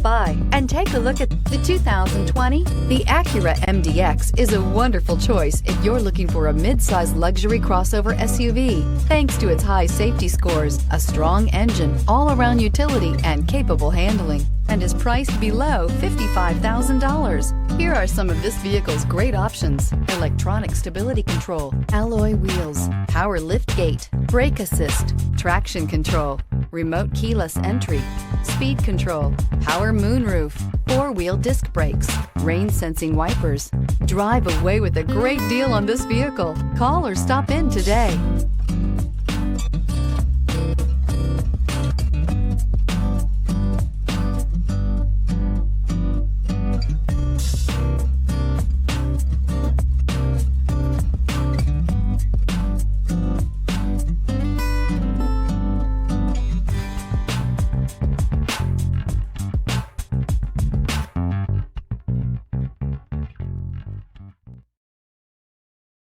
by and take a look at the 2020. The Acura MDX is a wonderful choice if you're looking for a mid-size luxury crossover SUV. Thanks to its high safety scores, a strong engine, all-around utility, and capable handling, and is priced below $55,000. Here are some of this vehicle's great options: electronic stability control, alloy wheels, power liftgate, brake assist, traction control, remote keyless entry, speed control, power moonroof, four-wheel disc brakes, rain sensing wipers. Drive away with a great deal on this vehicle. Call or stop in today.